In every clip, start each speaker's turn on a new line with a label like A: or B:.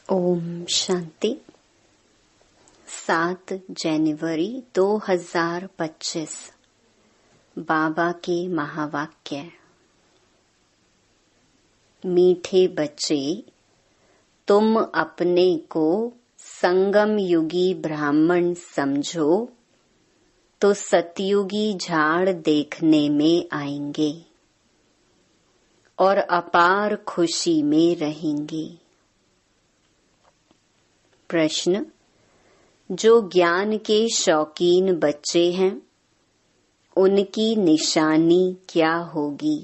A: ओम शांति। 7 जनवरी 2025 बाबा के महावाक्य। मीठे बच्चे, तुम अपने को संगम युगी ब्राह्मण समझो तो सतयुगी झाड़ देखने में आएंगे और अपार खुशी में रहेंगे। प्रश्न: जो ज्ञान के शौकीन बच्चे हैं, उनकी निशानी क्या होगी?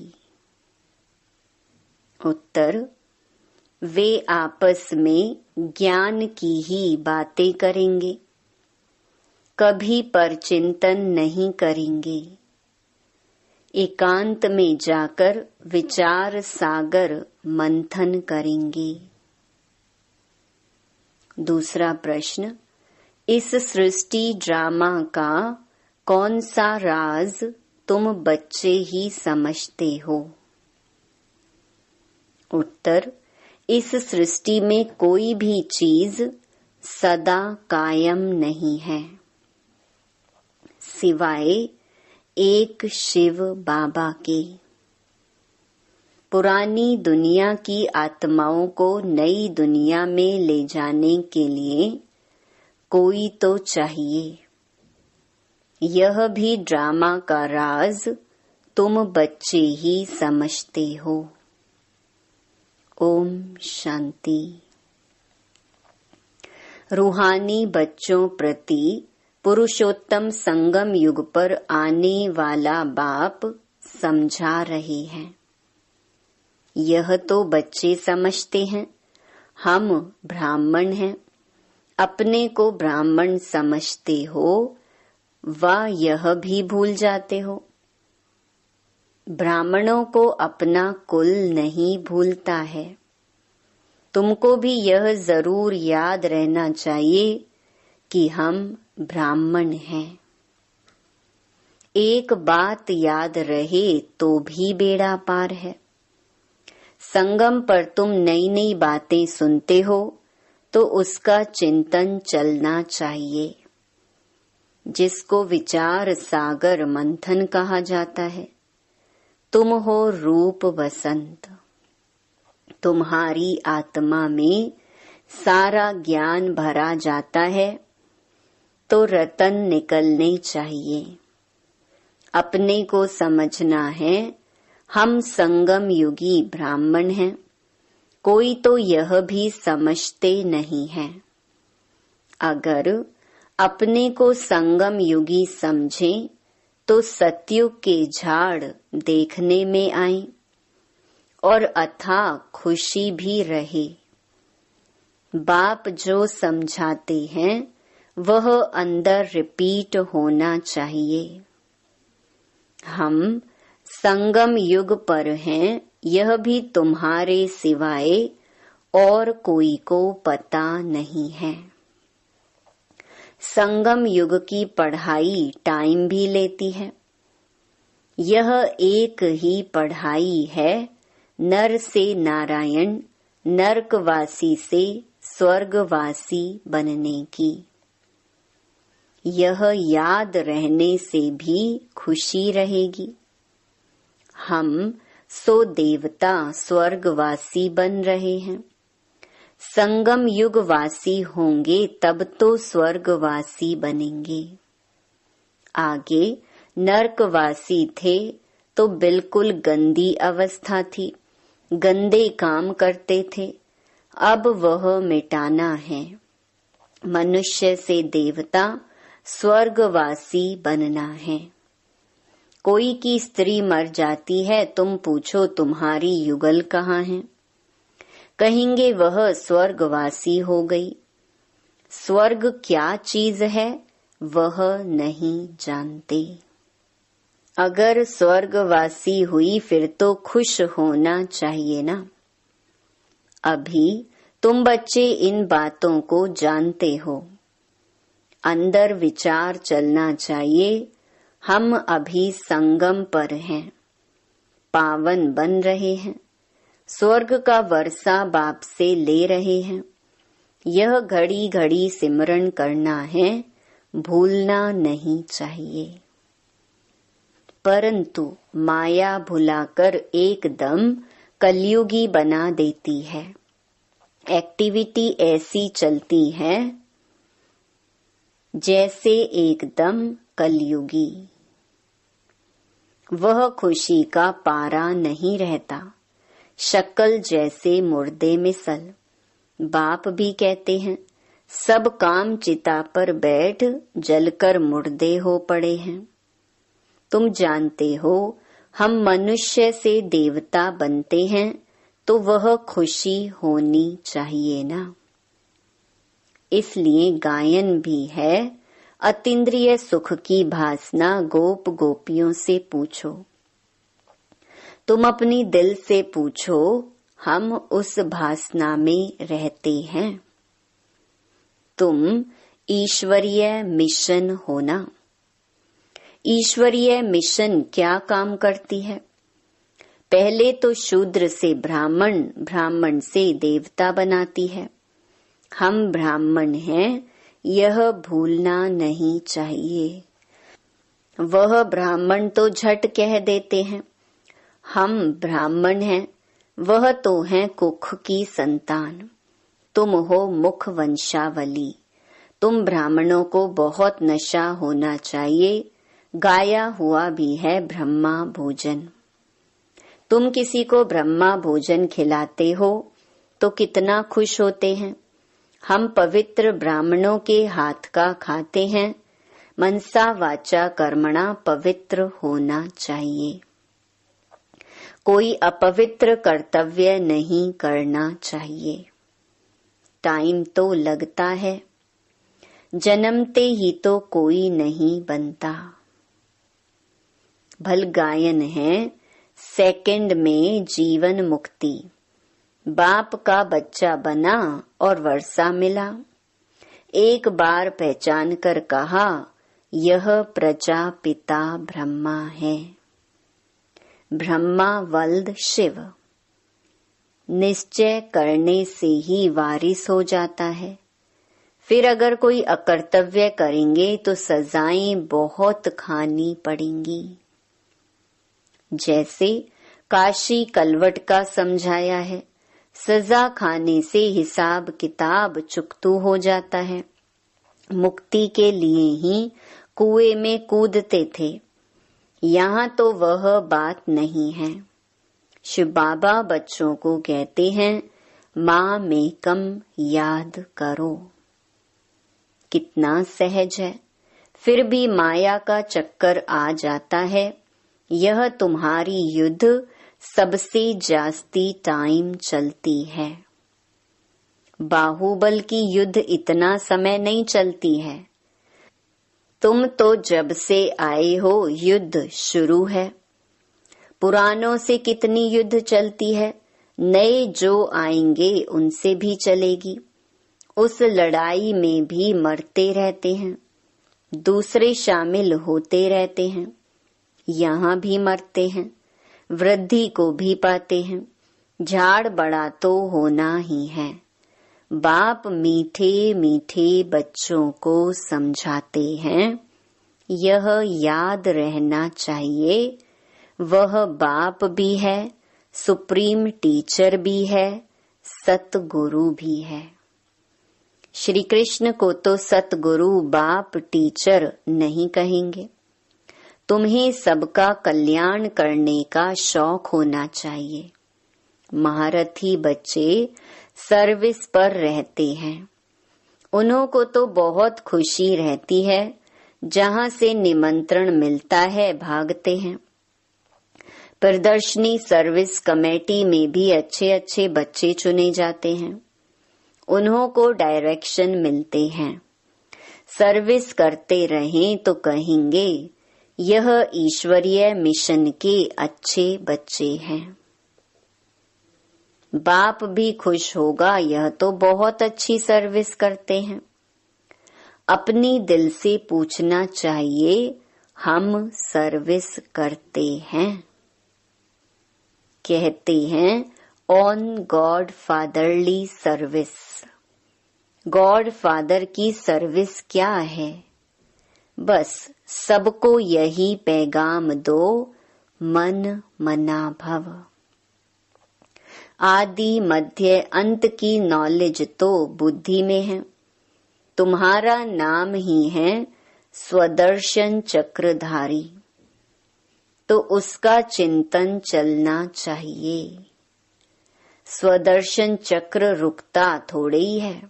A: उत्तर: वे आपस में ज्ञान की ही बातें करेंगे, कभी परचिंतन नहीं करेंगे। एकांत में जाकर विचार सागर मंथन करेंगे। दूसरा प्रश्न: इस सृष्टि ड्रामा का कौन सा राज तुम बच्चे ही समझते हो? उत्तर: इस सृष्टि में कोई भी चीज सदा कायम नहीं है, सिवाय एक शिव बाबा के। पुरानी दुनिया की आत्माओं को नई दुनिया में ले जाने के लिए कोई तो चाहिए। यह भी ड्रामा का राज तुम बच्चे ही समझते हो। ओम शांति। रूहानी बच्चों प्रति पुरुषोत्तम संगम युग पर आने वाला बाप समझा रहे हैं। यह तो बच्चे समझते हैं हम ब्राह्मण हैं, अपने को ब्राह्मण समझते हो व यह भी भूल जाते हो। ब्राह्मणों को अपना कुल नहीं भूलता है। तुमको भी यह जरूर याद रहना चाहिए कि हम ब्राह्मण हैं। एक बात याद रहे तो भी बेड़ा पार है। संगम पर तुम नई नई बातें सुनते हो तो उसका चिंतन चलना चाहिए, जिसको विचार सागर मंथन कहा जाता है। तुम हो रूप वसंत, तुम्हारी आत्मा में सारा ज्ञान भरा जाता है तो रतन निकलने चाहिए। अपने को समझना है हम संगम युगी ब्राह्मण हैं। कोई तो यह भी समझते नहीं है। अगर अपने को संगम युगी समझें तो सतयुग के झाड़ देखने में आए और अथाह खुशी भी रहे। बाप जो समझाते हैं वह अंदर रिपीट होना चाहिए। हम संगम युग पर हैं, यह भी तुम्हारे सिवाय और कोई को पता नहीं है। संगम युग की पढ़ाई टाइम भी लेती है। यह एक ही पढ़ाई है, नर से नारायण, नरकवासी से स्वर्गवासी बनने की। यह याद रहने से भी खुशी रहेगी। हम सो देवता स्वर्गवासी बन रहे हैं। संगम युगवासी होंगे तब तो स्वर्गवासी बनेंगे। आगे नरकवासी थे तो बिल्कुल गंदी अवस्था थी, गंदे काम करते थे। अब वह मिटाना है। मनुष्य से देवता स्वर्गवासी बनना है। कोई की स्त्री मर जाती है, तुम पूछो तुम्हारी युगल कहाँ है? कहेंगे वह स्वर्गवासी हो गई। स्वर्ग क्या चीज है वह नहीं जानते। अगर स्वर्गवासी हुई फिर तो खुश होना चाहिए ना। अभी तुम बच्चे इन बातों को जानते हो। अंदर विचार चलना चाहिए हम अभी संगम पर हैं, पावन बन रहे हैं, स्वर्ग का वर्षा बाप से ले रहे हैं। यह घड़ी घड़ी सिमरन करना है, भूलना नहीं चाहिए। परंतु माया भुलाकर एकदम कलयुगी बना देती है। एक्टिविटी ऐसी चलती है जैसे एकदम कलयुगी। वह खुशी का पारा नहीं रहता, शक्ल जैसे मुर्दे मिसल। बाप भी कहते हैं, सब काम चिता पर बैठ जलकर मुर्दे हो पड़े हैं। तुम जानते हो, हम मनुष्य से देवता बनते हैं तो वह खुशी होनी चाहिए ना। इसलिए गायन भी है, अतीन्द्रिय सुख की भासना गोप गोपियों से पूछो। तुम अपनी दिल से पूछो, हम उस भासना में रहते हैं। तुम ईश्वरीय मिशन हो ना। ईश्वरीय मिशन क्या काम करती है? पहले तो शूद्र से ब्राह्मण, ब्राह्मण से देवता बनाती है। हम ब्राह्मण हैं, यह भूलना नहीं चाहिए। वह ब्राह्मण तो झट कह देते हैं, हम ब्राह्मण हैं, वह तो हैं कुख की संतान। तुम हो मुख वंशावली। तुम ब्राह्मणों को बहुत नशा होना चाहिए। गाया हुआ भी है ब्रह्मा भोजन। तुम किसी को ब्रह्मा भोजन खिलाते हो तो कितना खुश होते हैं। हम पवित्र ब्राह्मणों के हाथ का खाते हैं। मनसा वाचा कर्मणा पवित्र होना चाहिए। कोई अपवित्र कर्तव्य नहीं करना चाहिए। टाइम तो लगता है, जन्मते ही तो कोई नहीं बनता। भल गायन है, सेकंड में जीवन मुक्ति। बाप का बच्चा बना और वर्षा मिला। एक बार पहचान कर कहा, यह प्रजापिता ब्रह्मा है। ब्रह्मा वल्द शिव। निश्चय करने से ही वारिस हो जाता है। फिर अगर कोई अकर्तव्य करेंगे तो सजाएं बहुत खानी पड़ेंगी। जैसे काशी कलवट का समझाया है, सजा खाने से हिसाब किताब चुकतू हो जाता है। मुक्ति के लिए ही कुएं में कूदते थे। यहाँ तो वह बात नहीं है। शिव बाबा बच्चों को कहते हैं, माँ में कम याद करो। कितना सहज है, फिर भी माया का चक्कर आ जाता है। यह तुम्हारी युद्ध सबसे जास्ती टाइम चलती है। बाहुबल की युद्ध इतना समय नहीं चलती है। तुम तो जब से आए हो युद्ध शुरू है। पुरानों से कितनी युद्ध चलती है, नए जो आएंगे उनसे भी चलेगी। उस लड़ाई में भी मरते रहते हैं, दूसरे शामिल होते रहते हैं। यहाँ भी मरते हैं, वृद्धि को भी पाते हैं। झाड़ बड़ा तो होना ही है। बाप मीठे मीठे बच्चों को समझाते हैं, यह याद रहना चाहिए, वह बाप भी है, सुप्रीम टीचर भी है, सतगुरु भी है। श्री कृष्ण को तो सतगुरु बाप टीचर नहीं कहेंगे। तुम्हें सबका कल्याण करने का शौक होना चाहिए। महारथी बच्चे सर्विस पर रहते हैं। उन्हों को तो बहुत खुशी रहती है, जहाँ से निमंत्रण मिलता है भागते हैं। प्रदर्शनी सर्विस कमेटी में भी अच्छे अच्छे बच्चे चुने जाते हैं। उन्हों को डायरेक्शन मिलते हैं। सर्विस करते रहें तो कहेंगे, यह ईश्वरीय मिशन के अच्छे बच्चे हैं। बाप भी खुश होगा, यह तो बहुत अच्छी सर्विस करते हैं। अपनी दिल से पूछना चाहिए, हम सर्विस करते हैं। कहते हैं on God fatherly service. God father की सर्विस क्या है? बस सबको यही पैगाम दो, मन मना भव। आदि मध्य अंत की नॉलेज तो बुद्धि में है। तुम्हारा नाम ही है स्वदर्शन चक्रधारी, तो उसका चिंतन चलना चाहिए। स्वदर्शन चक्र रुकता थोड़ी ही है।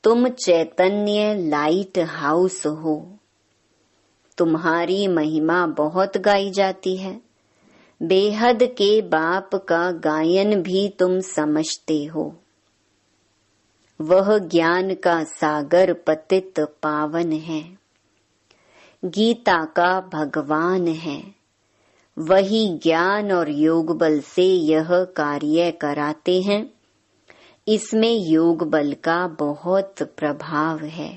A: तुम चैतन्य लाइट हाउस हो। तुम्हारी महिमा बहुत गाई जाती है। बेहद के बाप का गायन भी तुम समझते हो। वह ज्ञान का सागर पतित पावन है। गीता का भगवान है। वही ज्ञान और योग बल से यह कार्य कराते हैं। इसमें योग बल का बहुत प्रभाव है।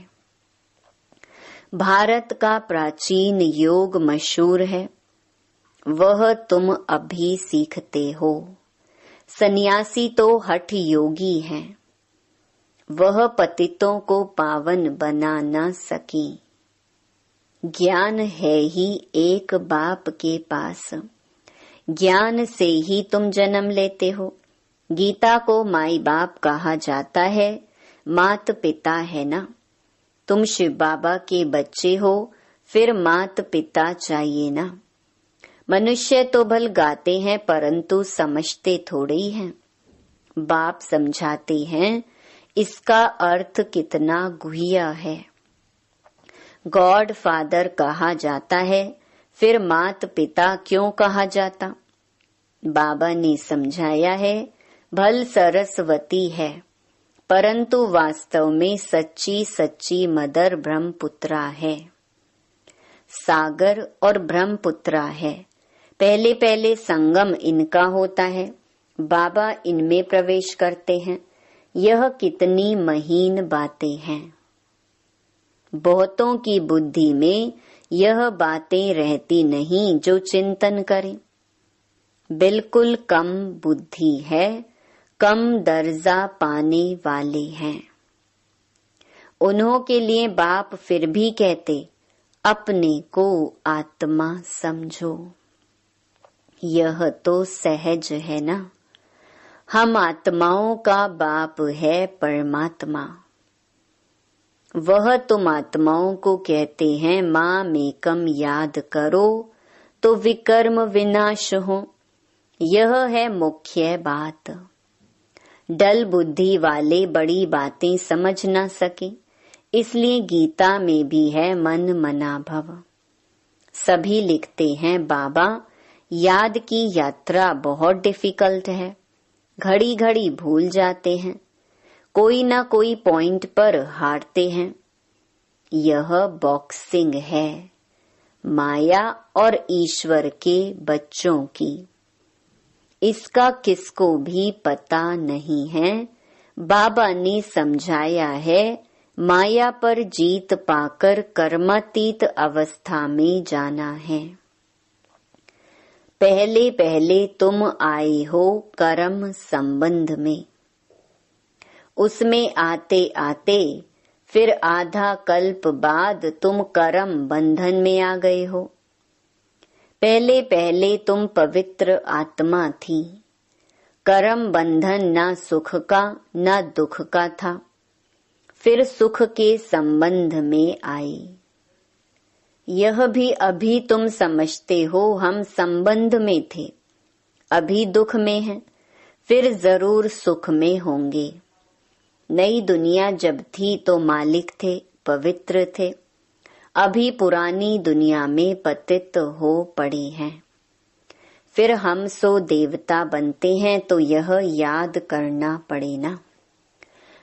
A: भारत का प्राचीन योग मशहूर है। वह तुम अभी सीखते हो। सन्यासी तो हठ योगी हैं। वह पतितों को पावन बना न सकी। ज्ञान है ही एक बाप के पास। ज्ञान से ही तुम जन्म लेते हो। गीता को माई बाप कहा जाता है। मात पिता है ना। तुम शिव बाबा के बच्चे हो, फिर मात पिता चाहिए ना। मनुष्य तो भल गाते हैं परंतु समझते थोड़े ही हैं। बाप समझाते हैं इसका अर्थ कितना गुह्य है। गॉड फादर कहा जाता है, फिर मात पिता क्यों कहा जाता? बाबा ने समझाया है भल सरस्वती है, परंतु वास्तव में सच्ची सच्ची मदर ब्रह्मपुत्रा है। सागर और ब्रह्मपुत्रा है। पहले पहले संगम इनका होता है। बाबा इनमें प्रवेश करते हैं। यह कितनी महीन बातें हैं। बहुतों की बुद्धि में यह बातें रहती नहीं जो चिंतन करें। बिल्कुल कम बुद्धि है। कम दर्जा पाने वाले हैं। उन्हों के लिए बाप फिर भी कहते अपने को आत्मा समझो। यह तो सहज है ना। हम आत्माओं का बाप है परमात्मा। वह तुम आत्माओं को कहते हैं माँ मेकम याद करो तो विकर्म विनाश हो। यह है मुख्य बात। डल बुद्धि वाले बड़ी बातें समझ न सके, इसलिए गीता में भी है मन मना भव। सभी लिखते हैं बाबा याद की यात्रा बहुत डिफिकल्ट है। घड़ी घड़ी भूल जाते हैं। कोई ना कोई पॉइंट पर हारते हैं। यह बॉक्सिंग है, माया और ईश्वर के बच्चों की। इसका किसको भी पता नहीं है। बाबा ने समझाया है माया पर जीत पाकर कर्मातीत अवस्था में जाना है। पहले पहले तुम आए हो कर्म संबंध में। उसमें आते आते फिर आधा कल्प बाद तुम कर्म बंधन में आ गए हो। पहले पहले तुम पवित्र आत्मा थी। कर्म बंधन न सुख का न दुख का था। फिर सुख के संबंध में आई। यह भी अभी तुम समझते हो हम संबंध में थे, अभी दुख में हैं, फिर जरूर सुख में होंगे। नई दुनिया जब थी तो मालिक थे, पवित्र थे। अभी पुरानी दुनिया में पतित हो पड़े हैं। फिर हम सो देवता बनते हैं तो यह याद करना पड़े ना।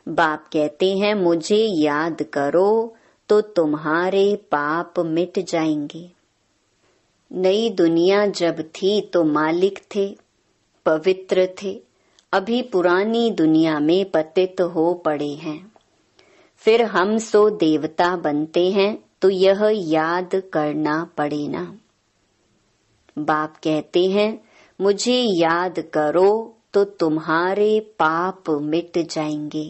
A: बाप कहते हैं मुझे याद करो तो तुम्हारे पाप मिट जाएंगे। नई दुनिया जब थी तो मालिक थे, पवित्र थे। अभी पुरानी दुनिया में पतित हो पड़े हैं। फिर हम सो देवता बनते हैं तो यह याद करना पड़े ना। बाप कहते हैं मुझे याद करो तो तुम्हारे पाप मिट जाएंगे।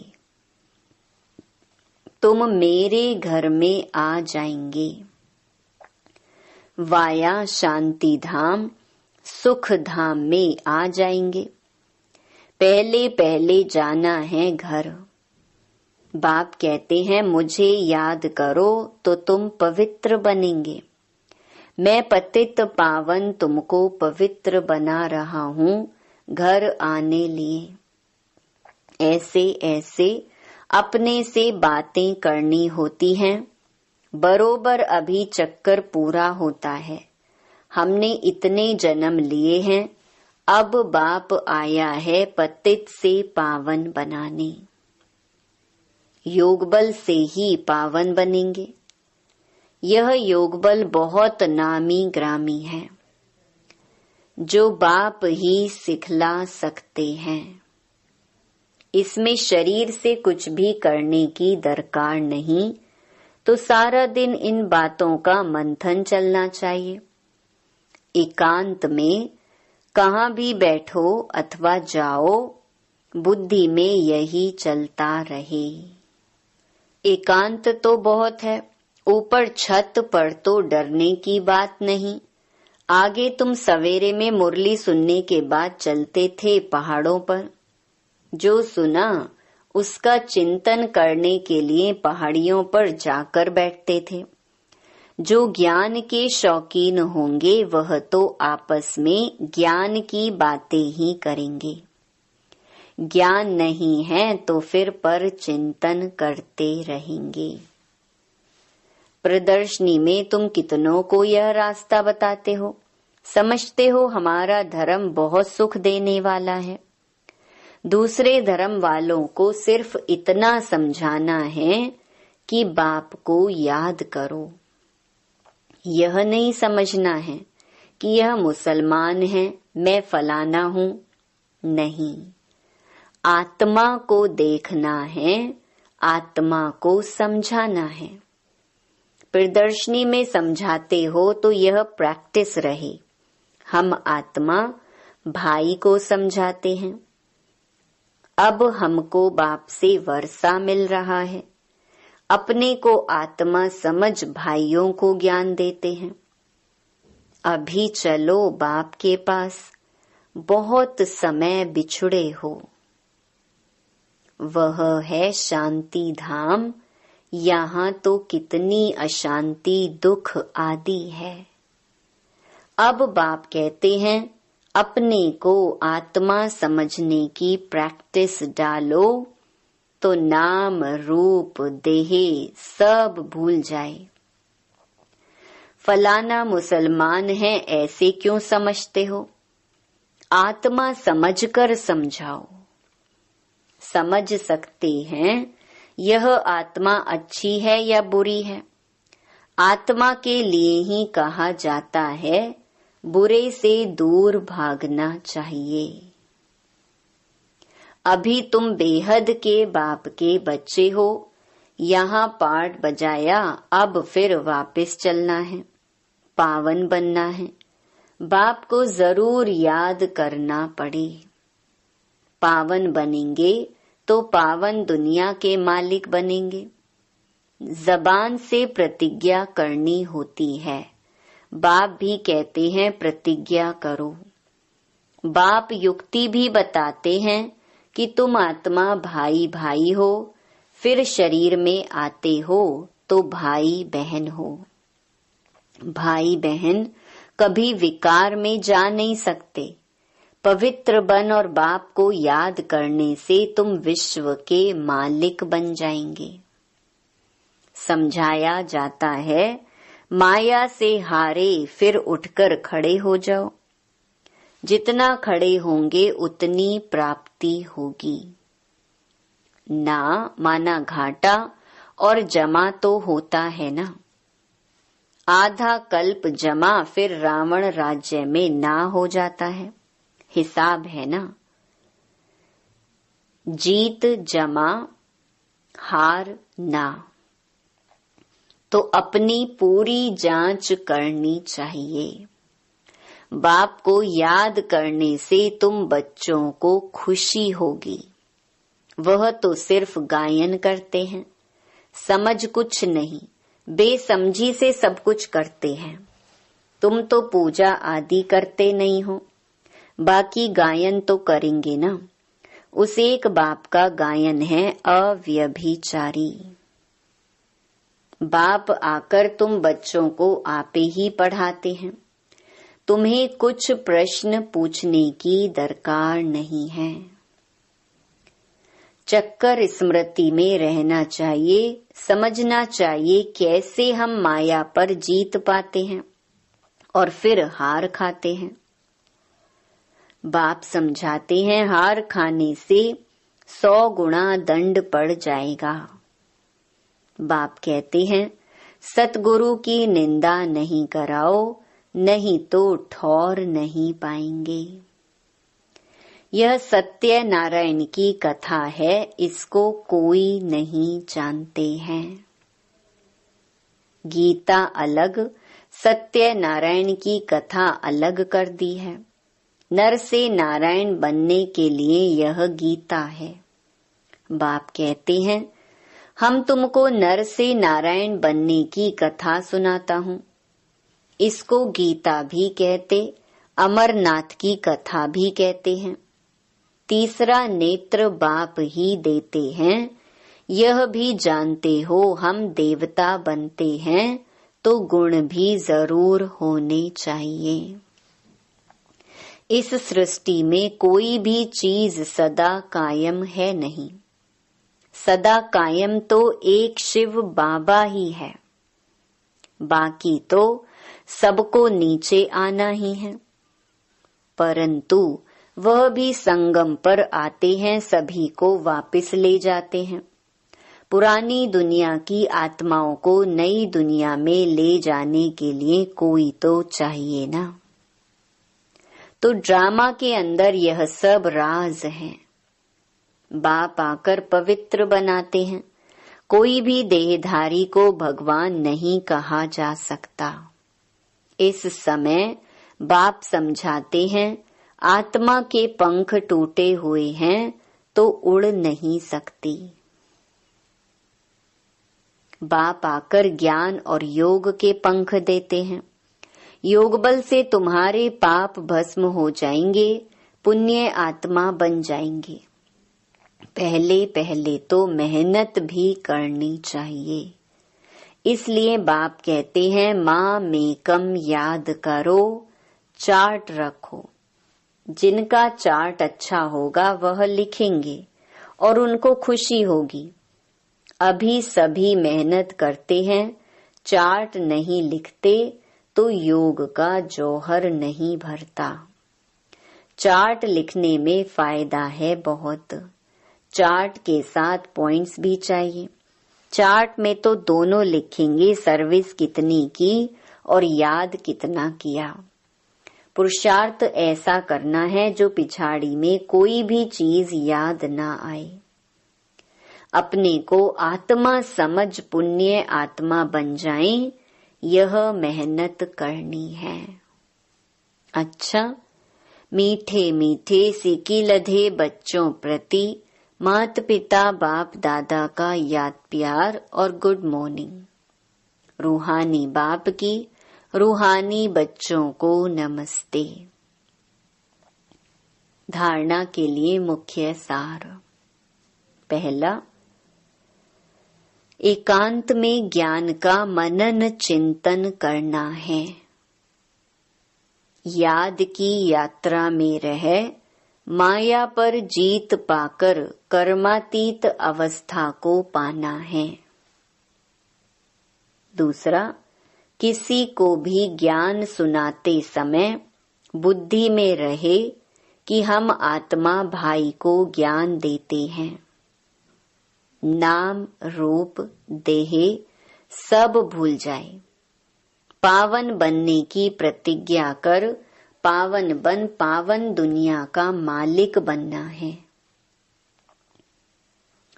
A: तुम मेरे घर में आ जाएंगे। वाया शांति धाम सुख धाम में आ जाएंगे। पहले पहले जाना है घर। बाप कहते हैं मुझे याद करो तो तुम पवित्र बनेंगे। मैं पतित पावन तुमको पवित्र बना रहा हूँ घर आने लिए। ऐसे ऐसे अपने से बातें करनी होती हैं। बरोबर अभी चक्कर पूरा होता है। हमने इतने जन्म लिए हैं, अब बाप आया है पतित से पावन बनाने। योग बल से ही पावन बनेंगे। यह योग बल बहुत नामी ग्रामी है, जो बाप ही सिखला सकते हैं। इसमें शरीर से कुछ भी करने की दरकार नहीं, तो सारा दिन इन बातों का मंथन चलना चाहिए। एकांत में कहाँ भी बैठो अथवा जाओ, बुद्धि में यही चलता रहे। एकांत तो बहुत है, ऊपर छत पर तो डरने की बात नहीं। आगे तुम सवेरे में मुरली सुनने के बाद चलते थे पहाड़ों पर। जो सुना उसका चिंतन करने के लिए पहाड़ियों पर जाकर बैठते थे। जो ज्ञान के शौकीन होंगे वह तो आपस में ज्ञान की बातें ही करेंगे। ज्ञान नहीं है तो फिर पर चिंतन करते रहेंगे। प्रदर्शनी में तुम कितनों को यह रास्ता बताते हो, समझते हो हमारा धर्म बहुत सुख देने वाला है। दूसरे धर्म वालों को सिर्फ इतना समझाना है कि बाप को याद करो। यह नहीं समझना है कि यह मुसलमान है, मैं फलाना हूँ। नहीं, आत्मा को देखना है, आत्मा को समझाना है। प्रदर्शनी में समझाते हो तो यह प्रैक्टिस रहे। हम आत्मा भाई को समझाते हैं। अब हमको बाप से वर्षा मिल रहा है। अपने को आत्मा समझ भाइयों को ज्ञान देते हैं। अभी चलो बाप के पास, बहुत समय बिछुड़े हो। वह है शांति धाम, यहाँ तो कितनी अशांति दुख आदि है। अब बाप कहते हैं अपने को आत्मा समझने की प्रैक्टिस डालो तो नाम रूप देह सब भूल जाए। फलाना मुसलमान है ऐसे क्यों समझते हो? आत्मा समझकर समझाओ। समझ सकते हैं यह आत्मा अच्छी है या बुरी है। आत्मा के लिए ही कहा जाता है बुरे से दूर भागना चाहिए। अभी तुम बेहद के बाप के बच्चे हो। यहाँ पाठ बजाया, अब फिर वापस चलना है, पावन बनना है। बाप को जरूर याद करना पड़े। पावन बनेंगे तो पावन दुनिया के मालिक बनेंगे। जबान से प्रतिज्ञा करनी होती है। बाप भी कहते हैं प्रतिज्ञा करो। बाप युक्ति भी बताते हैं कि तुम आत्मा भाई भाई हो, फिर शरीर में आते हो तो भाई बहन हो। भाई बहन कभी विकार में जा नहीं सकते। पवित्र बन और बाप को याद करने से तुम विश्व के मालिक बन जाएंगे। समझाया जाता है माया से हारे फिर उठकर खड़े हो जाओ। जितना खड़े होंगे उतनी प्राप्ति होगी। ना माना घाटा और जमा तो होता है ना। आधा कल्प जमा फिर रावण राज्य में ना हो जाता है। हिसाब है ना। जीत जमा हार ना। तो अपनी पूरी जांच करनी चाहिए। बाप को याद करने से तुम बच्चों को खुशी होगी। वह तो सिर्फ गायन करते हैं, समझ कुछ नहीं, बेसमझी से सब कुछ करते हैं। तुम तो पूजा आदि करते नहीं हो, बाकी गायन तो करेंगे ना। उस एक बाप का गायन है अव्यभिचारी। बाप आकर तुम बच्चों को आपे ही पढ़ाते हैं। तुम्हें कुछ प्रश्न पूछने की दरकार नहीं है। चक्कर स्मृति में रहना चाहिए, समझना चाहिए कैसे हम माया पर जीत पाते हैं और फिर हार खाते हैं। बाप समझाते हैं हार खाने से 100 गुना दंड पड़ जाएगा। बाप कहते हैं सतगुरु की निंदा नहीं कराओ, नहीं तो ठौर नहीं पाएंगे। यह सत्य नारायण की कथा है, इसको कोई नहीं जानते हैं। गीता अलग, सत्य नारायण की कथा अलग कर दी है। नर से नारायण बनने के लिए यह गीता है। बाप कहते हैं हम तुमको नर से नारायण बनने की कथा सुनाता हूँ। इसको गीता भी कहते, अमरनाथ की कथा भी कहते हैं। तीसरा नेत्र बाप ही देते हैं। यह भी जानते हो हम देवता बनते हैं तो गुण भी जरूर होने चाहिए। इस सृष्टि में कोई भी चीज सदा कायम है नहीं। सदा कायम तो एक शिव बाबा ही है, बाकी तो सबको नीचे आना ही है। परंतु वह भी संगम पर आते हैं, सभी को वापस ले जाते हैं। पुरानी दुनिया की आत्माओं को नई दुनिया में ले जाने के लिए कोई तो चाहिए ना। तो ड्रामा के अंदर यह सब राज है। बाप आकर पवित्र बनाते हैं। कोई भी देहधारी को भगवान नहीं कहा जा सकता। इस समय बाप समझाते हैं आत्मा के पंख टूटे हुए हैं तो उड़ नहीं सकती। बाप आकर ज्ञान और योग के पंख देते हैं। योग बल से तुम्हारे पाप भस्म हो जाएंगे, पुण्य आत्मा बन जाएंगे। पहले पहले तो मेहनत भी करनी चाहिए। इसलिए बाप कहते हैं माँ मेकम याद करो, चार्ट रखो। जिनका चार्ट अच्छा होगा वह लिखेंगे और उनको खुशी होगी। अभी सभी मेहनत करते हैं, चार्ट नहीं लिखते तो योग का जौहर नहीं भरता। चार्ट लिखने में फायदा है बहुत। चार्ट के साथ पॉइंट्स भी चाहिए। चार्ट में तो दोनों लिखेंगे, सर्विस कितनी की और याद कितना किया। पुरुषार्थ ऐसा करना है जो पिछाड़ी में कोई भी चीज याद ना आए। अपने को आत्मा समझ पुण्य आत्मा बन जाएं, यह मेहनत करनी है। अच्छा, मीठे मीठे सिकी लधे बच्चों प्रति माता पिता बाप दादा का याद प्यार और गुड मॉर्निंग। रूहानी बाप की रूहानी बच्चों को नमस्ते। धारणा के लिए मुख्य सार। पहला, एकांत में ज्ञान का मनन चिंतन करना है। याद की यात्रा में रह माया पर जीत पाकर कर्मातीत अवस्था को पाना है। दूसरा, किसी को भी ज्ञान सुनाते समय बुद्धि में रहे कि हम आत्मा भाई को ज्ञान देते हैं। नाम रूप देह सब भूल जाए। पावन बनने की प्रतिज्ञा कर पावन बन पावन दुनिया का मालिक बनना है।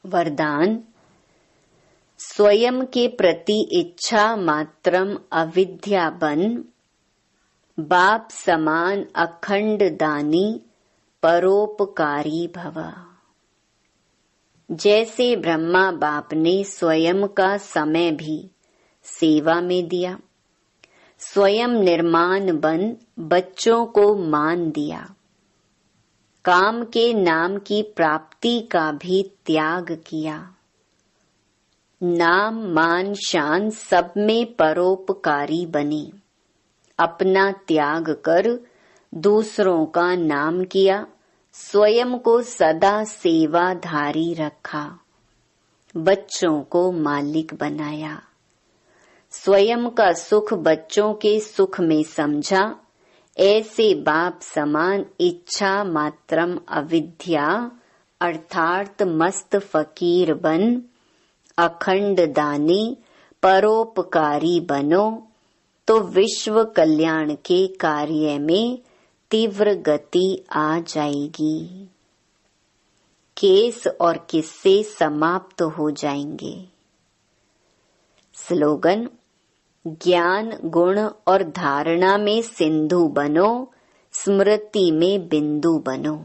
A: वरदान, स्वयं के प्रति इच्छा मात्रम अविद्या बन, बाप समान अखंड दानी परोपकारी भव। जैसे ब्रह्मा बाप ने स्वयं का समय भी सेवा में दिया, स्वयं निर्माण बन बच्चों को मान दिया, काम के नाम की प्राप्ति का भी त्याग किया, नाम मान शान सब में परोपकारी बने, अपना त्याग कर दूसरों का नाम किया, स्वयं को सदा सेवाधारी रखा, बच्चों को मालिक बनाया, स्वयं का सुख बच्चों के सुख में समझा, ऐसे बाप समान इच्छा मात्रम अविद्या अर्थात मस्त फकीर बन अखंड दानी परोपकारी बनो तो विश्व कल्याण के कार्य में तीव्र गति आ जाएगी। केस और किस्से समाप्त हो जाएंगे। स्लोगन: ज्ञान गुण और धारणा में सिंधु बनो, स्मृति में बिंदु बनो।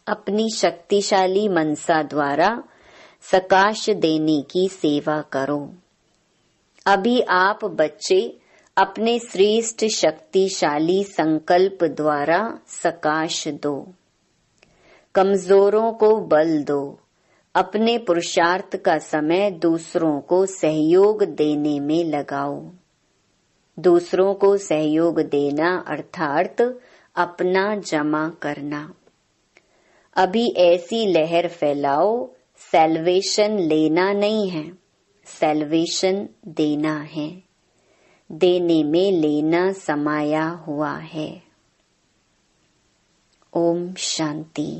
A: अपनी शक्तिशाली मनसा द्वारा सकाश देने की सेवा करो। अभी आप बच्चे अपने श्रेष्ठ शक्तिशाली संकल्प द्वारा सकाश दो, कमजोरों को बल दो, अपने पुरुषार्थ का समय दूसरों को सहयोग देने में लगाओ। दूसरों को सहयोग देना अर्थात अपना जमा करना। अभी ऐसी लहर फैलाओ, सैल्वेशन लेना नहीं है, सैल्वेशन देना है। देने में लेना समाया हुआ है। ओम शांति।